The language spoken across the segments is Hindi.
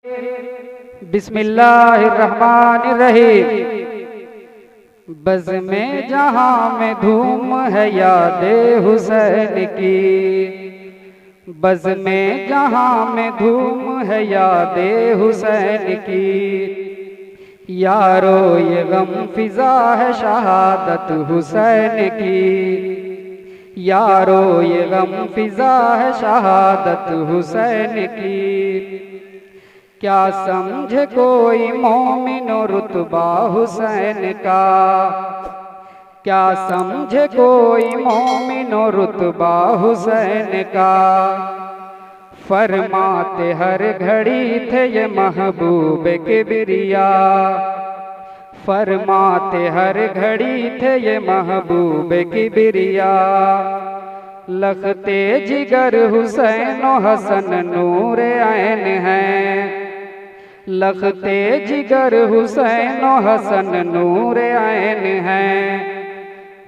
बिस्मिल्लाहिर्रहमानिर्रहीम। बज़ में जहाँ में धूम है यादे हुसैन की, बज़ में जहाँ में धूम है यादे हुसैन की। यारो ये गम फिजा है शहादत हुसैन की, यारो ये गम फिजा है शहादत हुसैन की। क्या समझे कोई मोमिनो रुतबा हुसैन का, क्या समझे कोई मोमिनो रुतबा हुसैन का। फरमाते हर घड़ी थे ये महबूब किबरिया, फरमाते हर घड़ी थे ये महबूब किबरिया। लखते जिगर हुसैन हसन नूर ऐन हैं, लखते जिगर हुसैन हसन नूर ऐन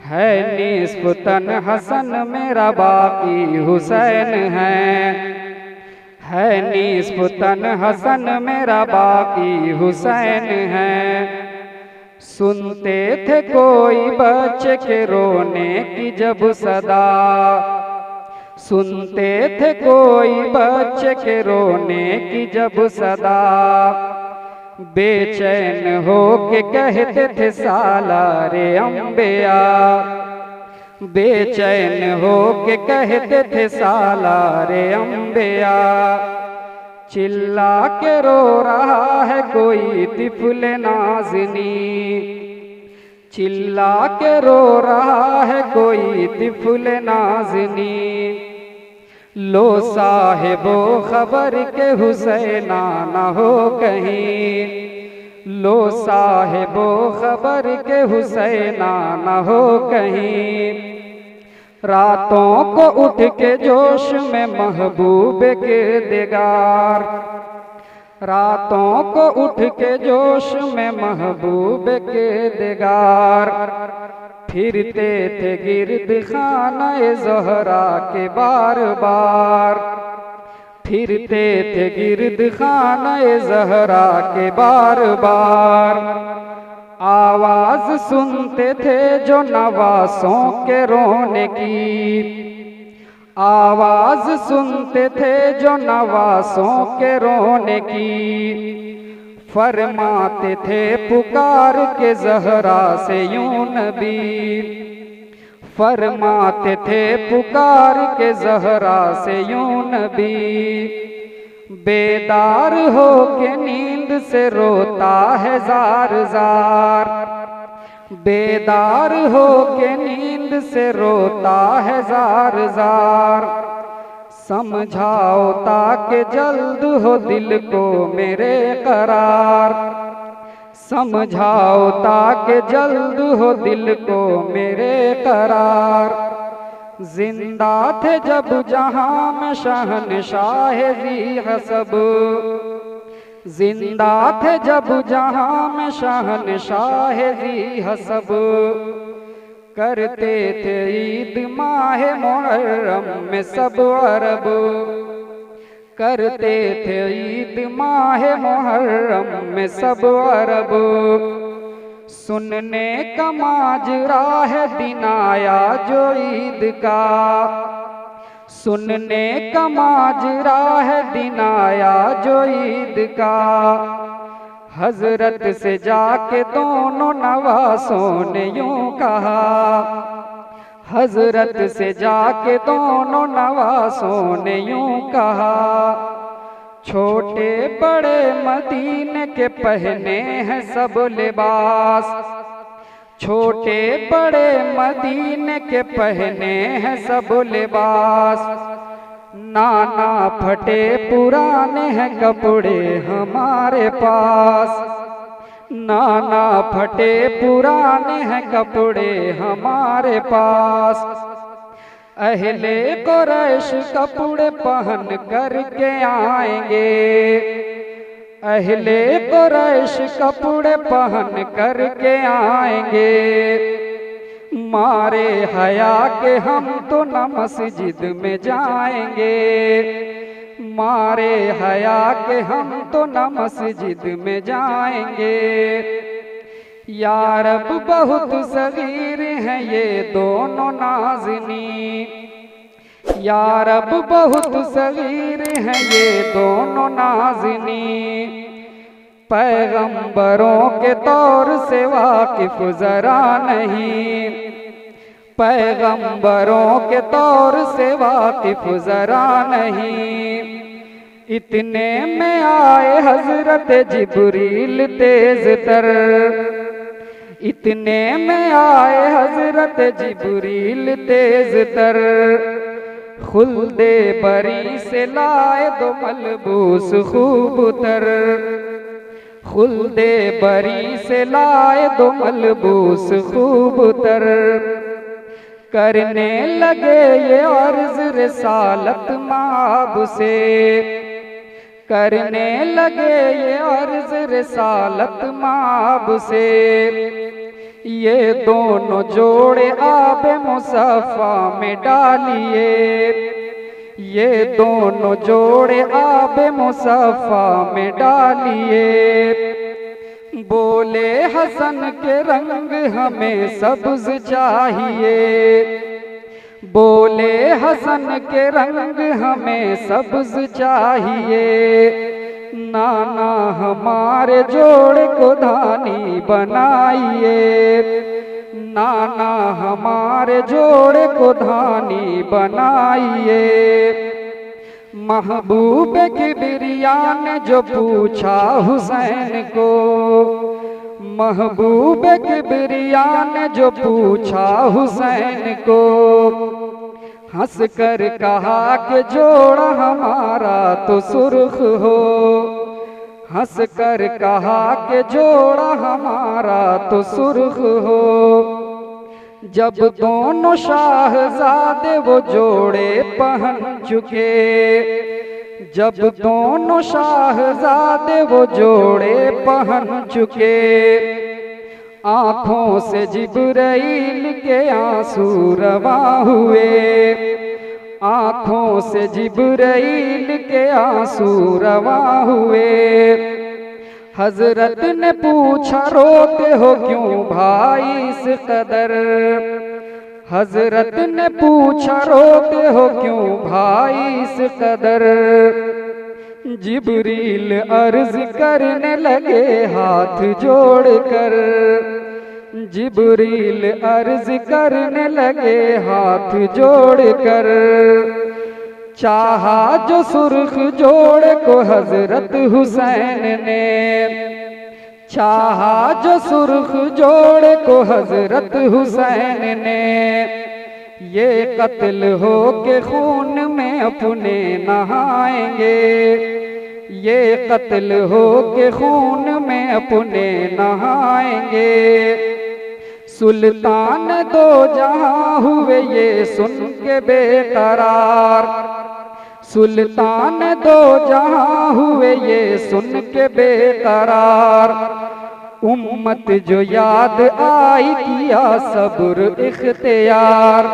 है निस्फ तन हसन मेरा बाकी हुसैन है निस्फ तन हसन मेरा बाकी हुसैन है। सुनते थे कोई बच्चे के रोने की जब सदा, सुनते थे कोई बच्चे के रोने की जब सदा। बेचैन हो के कहते थे सालारे अम्बिया, बेचैन हो के कहते थे सालारे अम्बिया। चिल्ला के रो रहा है कोई तिफल नाज़नी, चिल्ला के रो रहा है कोई तिफल नाज़नी। लो साहिबो खबर के हुसैना न हो कहीं, लो साहिबो खबर के हुसैना न हो कहीं। रातों को उठ के जोश में महबूब के दिगार, रातों को उठ के जोश में महबूब के दिगार। फिरते थे गिरद खाने ज़हरा के बार बार, फिरते थे गिरद खाने ज़हरा के बार बार। आवाज़ सुनते थे जो नवासों के रोने की, आवाज़ सुनते थे जो नवासों के रोने की। फरमाते थे पुकार के ज़हरा से यूं नबी, फरमाते थे पुकार के ज़हरा से यूं नबी। बेदार हो के नींद से रोता है जार जार, बेदार हो के नींद से रोता है जार जार। समझाओ ताकि जल्द हो दिल को मेरे करार, समझाओ ताकि जल्द हो दिल को मेरे करार। जिंदा थे जब जहां में शहनशाह ज़ी हसब, जिंदा थे जब जहां में शहनशाह ज़ी हसब। करते थे ईद माहे मुहर्रम में सब अरब, करते थे ईद माहे मुहर्रम में सब अरब। सुनने का माजरा है दिन आया जो ईद का, सुनने का माजरा है दिन आया जो ईद का। हजरत से जाके दोनों नवासों ने यूं कहा, हजरत से जाके दोनों नवासों ने यूं कहा। छोटे बड़े मदीने के पहने हैं सब लिबास, छोटे बड़े मदीने के पहने हैं सब लिबास। नाना फटे पुराने हैं कपड़े हमारे पास, नाना फटे पुराने हैं कपड़े हमारे पास। अहले कुरैश कपड़े पहन करके आएंगे, अहले कुरैश कपड़े पहन करके आएंगे। मारे हया के हम तो न मस्जिद में जाएंगे, मारे हया के हम तो न मस्जिद में जाएंगे। या रब बहुत सगीर हैं ये दोनों नाज़नी, या रब बहुत सगीर हैं ये दोनों नाज़नी। पैगंबरों के तौर से वाकिफ जरा नहीं, पैगंबरों के तौर से वाकिफ जरा नहीं। इतने में आए हजरत जिब्रील तेज तर, इतने में आए हजरत जिब्रील तेज तर। खुल्दे बरी से लाए दो मलबूस खूब तर, खुल्दे बरी से लाए दो मलबूस खूब तर। करने लगे ये अर्ज रिसालत माब से, करने लगे ये अर्ज रिसालत माब से। ये दोनों जोड़े आब मुसफ़ा में डालिए, ये दोनों जोड़े आब मुसफ़ा में डालिए। बोले हसन के रंग हमें सब्ज चाहिए, बोले हसन के रंग हमें सब्ज चाहिए। नाना हमारे जोड़ को धानी बनाइए, नाना हमारे जोड़ को धानी बनाइए। महबूब किबरिया ने जो पूछा हुसैन को, महबूब किबरिया ने जो पूछा हुसैन को। हंस कर कहा कि जोड़ा हमारा तो सुर्ख हो, हंस कर कहा कि जोड़ा हमारा तो सुर्ख हो। जब दोनों शाहजादे वो जोड़े पहन चुके, जब दोनों शाहजादे वो जोड़े पहन चुके। आँखों से जिब्राइल के आंसू रवा हुए, आँखों से जिब्राइल के आंसू रवा हुए। हजरत ने पूछा रोते हो क्यों भाई इस कदर, हजरत ने पूछा रोते हो क्यों भाई इस कदर। जिब्रील अर्ज करने लगे हाथ जोड़कर, जिब्रील अर्ज करने लगे हाथ जोड़कर। चाहा जो सुर्ख जोड़ को हजरत हुसैन ने, चाहा जो सुर्ख जोड़ को हजरत हुसैन ने। ये कत्ल हो के खून में अपने नहाएंगे, ये कत्ल हो के खून में अपने नहाएंगे। सुल्तान दो जहां हुए ये सुन के बेकरार, सुल्तान दो जहां हुए ये सुन के बेकरार। उम्मत जो याद आई किया सब्र इख्तियार,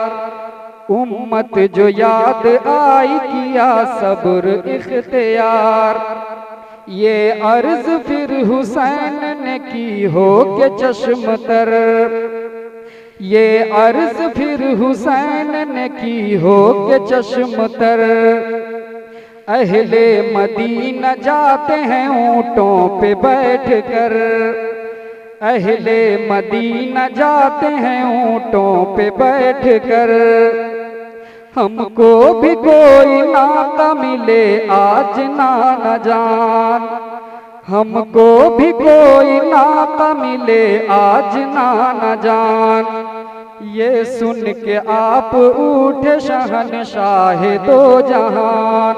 उम्मत जो याद आई किया सब्र इख्तियार। ये अर्ज फिर हुसैन ने की हो के चश्म तर, ये अर्ज फिर हुसैन ने की हो के चश्म तर। अहले मदीना जाते हैं ऊंटों पे बैठ कर, अहले मदीना जाते हैं ऊंटों पे बैठ कर। हमको भी कोई नाका मिले आज ना जान, हमको भी कोई नाका मिले आज ना जान। ये सुन के आप उठे शहनशाह दो जहान,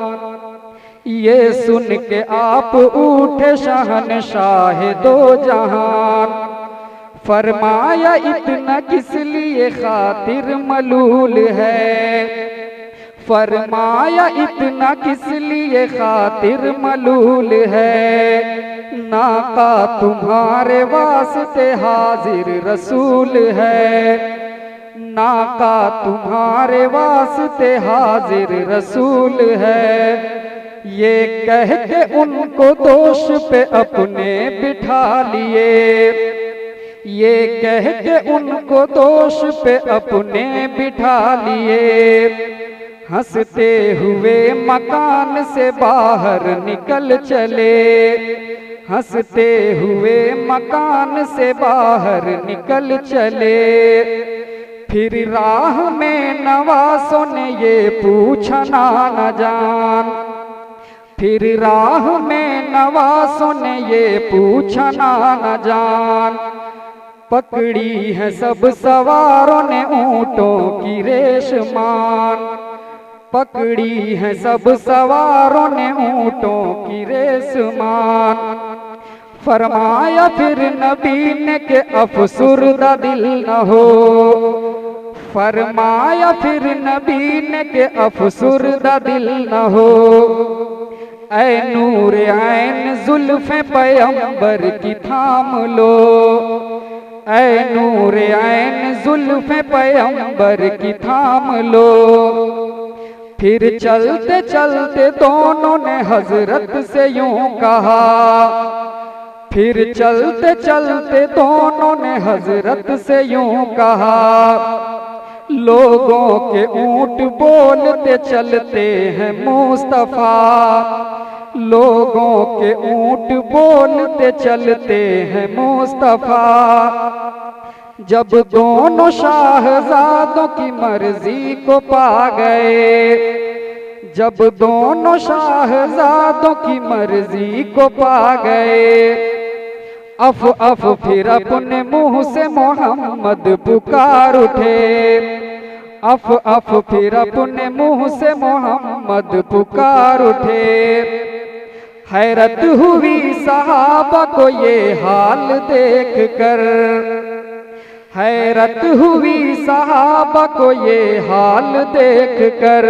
ये सुन के आप उठे शहनशाह दो जहान। फरमाया इतना किस लिए खातिर मलूल है, फरमाया इतना किस लिए खातिर मलूल है। नाका तुम्हारे वास्ते हाजिर रसूल है, नाका तुम्हारे वास्ते हाजिर रसूल है। ये कह के उनको दोष पे अपने बिठा लिए, ये कह के उनको दोष पे अपने बिठा लिए। हंसते हुए मकान से बाहर निकल चले, हंसते हुए मकान से बाहर निकल चले। फिर राह में नवासों ने ये पूछा ना जान, फिर राह में नवासों ने ये पूछा ना जान। पकड़ी है सब सवारों ने ऊंटों की रेशमान, पकड़ी है सब सवारों ने ऊंटों की रेशमान। फरमाया फिर नबी ने के अफसुर्दा दिल न हो, फरमाया फिर नबी ने के अफसुर्दा दिल न हो। ऐ नूर ऐन जुल्फ़े पैगंबर की थाम लो, ऐ नूर ऐन जुल्फ़े पैगंबर की थाम लो। फिर चलते चलते दोनों ने हजरत से यूं कहा, फिर चलते चलते दोनों ने हजरत से यूं कहा। लोगों के ऊंट बोलते चलते हैं मुस्तफा, लोगों के ऊंट बोलते चलते हैं मुस्तफा। जब दोनों शाहजादों की मर्जी को पा गए, जब दोनों शाहजादों की मर्जी को पा गए। अफ फिर अपने मुंह से मोहम्मद पुकार उठे, अफ फिर अपने मुंह से मोहम्मद पुकार उठे। हैरत हुई सहाबा को ये हाल देख कर, हैरत हुई सहाबा को ये हाल देख कर।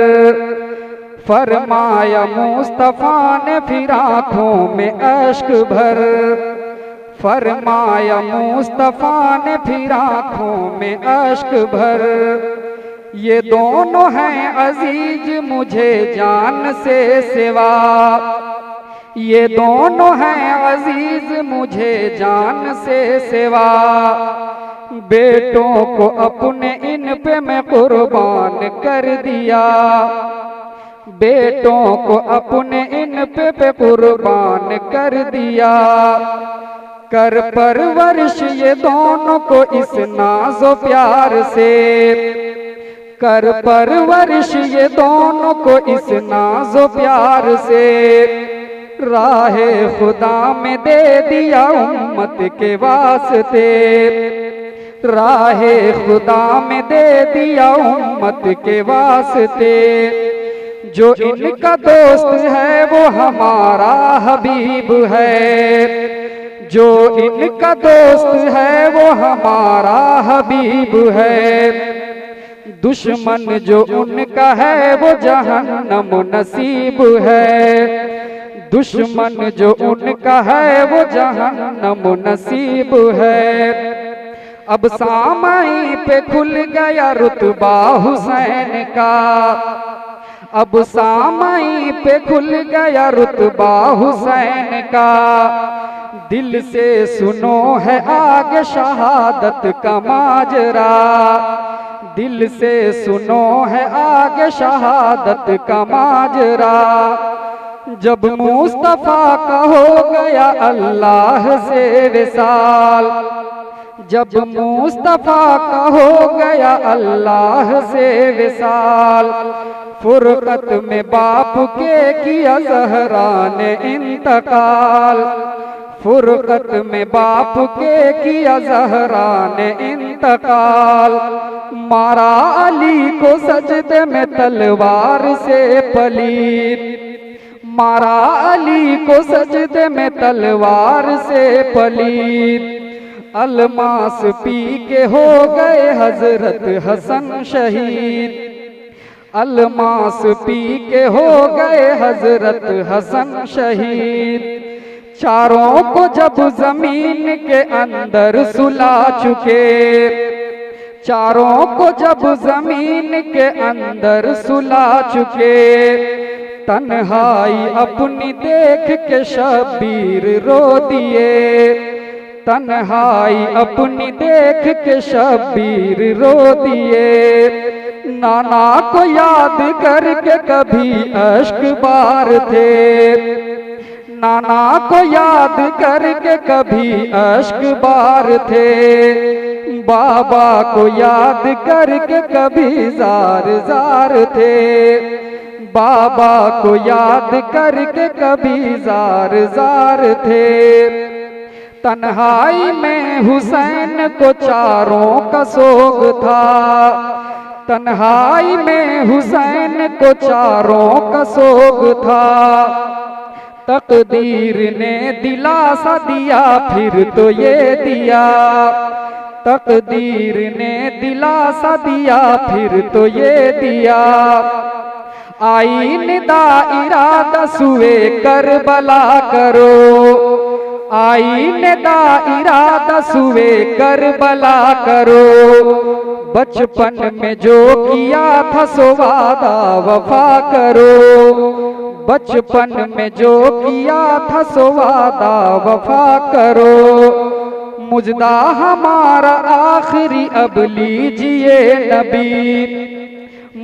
फरमाया मुस्तफा ने फिर आँखों में अश्क भर, फरमाया मुस्तफा ने फिर आँखों में अश्क भर। ये दोनों हैं अजीज मुझे जान से सिवा, ये दोनों हैं अजीज मुझे जान से सिवा। बेटों को अपने इन पे मैं कुर्बान कर दिया, बेटों को अपने इन पे कुर्बान कर दिया। कर परवरिश ये दोनों को इस नाज़ो प्यार से, कर परवरिश ये दोनों को इस नाज़ो प्यार से। राहे खुदा में दे दिया उम्मत के वास्ते, राहे खुदा में दे दिया उम्मत के वास्ते। जो इनका दोस्त है वो हमारा हबीब है, जो इनका दोस्त है वो हमारा हबीब है। दुश्मन जो उनका है वो जहन्नम नसीब है, दुश्मन जो उनका है वो जहन्नम नसीब है। अब सामाई पे खुल गया रुतबा हुसैन का, अब सामाई पे खुल गया रुतबा हुसैन का। दिल से सुनो है आगे शहादत का माजरा, दिल से सुनो है आगे शहादत का माजरा। जब मुस्तफा का हो गया अल्लाह से विसाल, जब मुस्तफा का हो गया अल्लाह से विसाल। फुरकत में बाप के किया ज़हरा ने इंतकाल, फुरकत में बाप के किया ज़हरा ने इंतकाल। मारा अली को सजदे में तलवार से पलीत, मारा अली को सजदे में तलवार से पलीत। अलमास पी के हो गए हजरत हसन शहीद, अलमास पी के हो गए हजरत हसन शहीद। चारों को जब जमीन के अंदर सुला चुके, चारों को जब जमीन के अंदर सुला चुके। तन्हाई अपनी देख के शब्बीर रो दिए, तन्हाई अपनी देख के शब्बीर रो दिए। नाना को याद करके कभी अश्क बार थे, नाना को याद करके कभी अश्क बार थे। बाबा को याद करके कभी जार जार थे, बाबा को याद करके कभी जार जार थे। तन्हाई में हुसैन को चारों का सोग था, तन्हाई में हुसैन को चारों का सोग था। तकदीर ने दिलासा दिया फिर तो ये दिया, तकदीर ने दिलासा दिया फिर तो ये दिया। आई निदा इरादा सुए करबला करो, आई निदा इरादा सुए करबला करो। बचपन में जो किया था सो वादा वफा करो, बचपन में जो किया था सो वादा वफा करो। मुजदा हमारा आखिरी अब लीजिए नबी,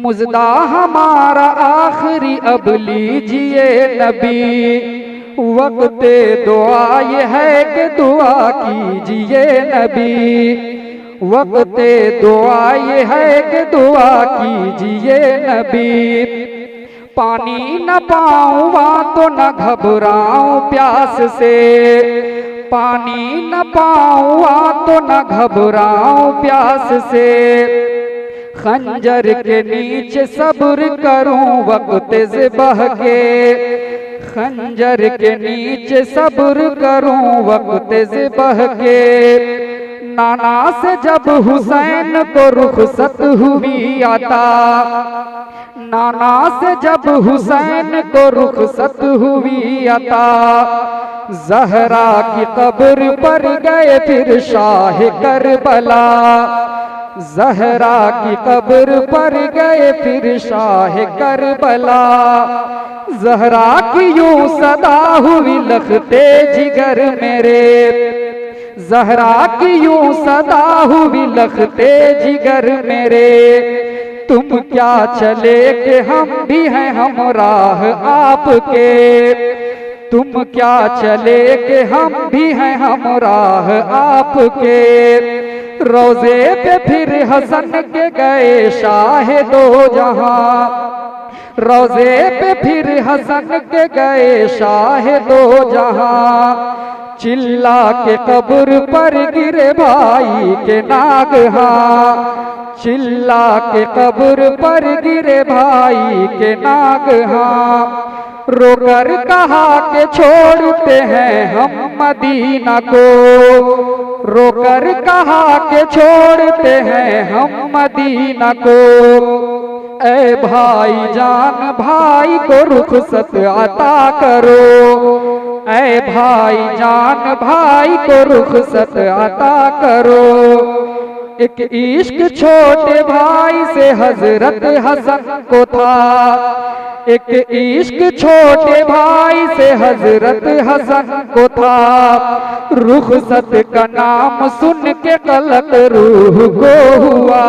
मुजदा हमारा आखिरी अब लीजिए नबी। वक्ते दुआ ये है कि दुआ कीजिए नबी, वक्ते दुआ ये है कि दुआ कीजिए नबी। पानी न पाऊँ तो न घबराऊं प्यास से, पानी न पाऊँ तो न घबराऊं प्यास से। खंजर के नीचे सब्र करूं वक्त ज़िबह के, खंजर के नीचे सब्र करूं वक्त ज़िबह के। नाना से जब हुसैन को रुखसत हुई अता, नाना से जब हुसैन को रुखसत हुई अता। ज़हरा की कब्र पर गए फिर शाह करबला, ज़हरा की कब्र पर गए फिर शाह करबला। ज़हरा की यूं सदा हुई लखते जिगर मेरे, ज़हरा की यूं सदा हुई लखते जिगर मेरे। तुम क्या चले कि हम भी हैं हमराह आपके, तुम क्या चले कि हम भी हैं हमराह आपके। रोज़े पे फिर हसन के गए शाह दो जहां, रोज़े पे फिर हसन के गए शाह दो जहां। चिल्ला के कब्र पर गिरे भाई के नागहां, चिल्ला के कब्र पर गिरे भाई के नागहां। रोकर कहा के छोड़ते हैं हम मदीना को, रोकर कहा के छोड़ते हैं हम मदीना को। ऐ भाई जान भाई को रुखसत अता करो, ऐ भाई जान भाई को रुखसत अता करो। एक इश्क छोटे भाई से हजरत हसन को था, एक इश्क छोटे भाई से हजरत हसन को था। रुखसत का नाम सुन के कलक रूह को हुआ,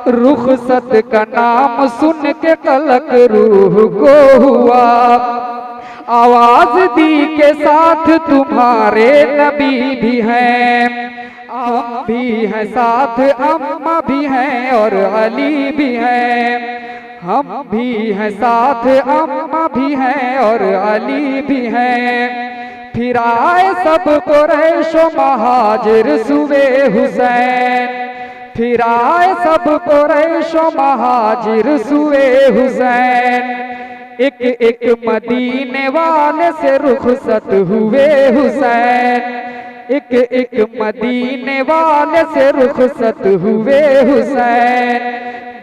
रुखसत का नाम सुन के कलक रूह को हुआ। आवाज दी के साथ तुम्हारे नबी भी हैं, आप भी हैं साथ, अम्मा भी हैं और अली भी हैं। हम भी हैं साथ, अम्मा भी हैं और अली भी हैं। फिर आए सब कुरैशो महाजिर सुवे हुसैन, फिर आए सब कुरैशो महाजिर सुवे हुसैन। एक एक मदीने वाले से रुखसत हुए हुसैन, एक एक मदीने वाले से रुखसत हुए हुसैन।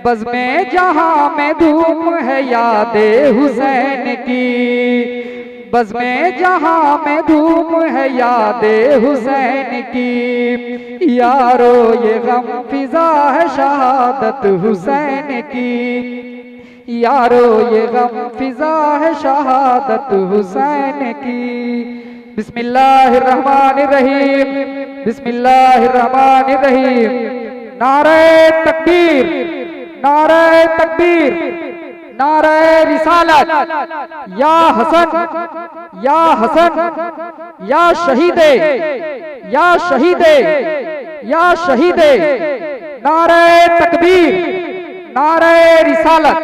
बज़्म जहां में धूम है यादे हुसैन की, बज़्म जहां में धूम है यादे हुसैन की। यारो ये गम फिजा है शहादत हुसैन की, यारो ये गम फिजा है शहादत हुसैन की। बिस्मिल्लाहिर्रहमानिर्रहीम, बिस्मिल्लाहिर्रहमानिर्रहीम। नारे तकबीर, नारे तकबीर, नारे रिसालत। या हसन, या हसन, या शहीदे, या शहीदे, या शहीदे। नारे तकबीर, नारे रिसालत।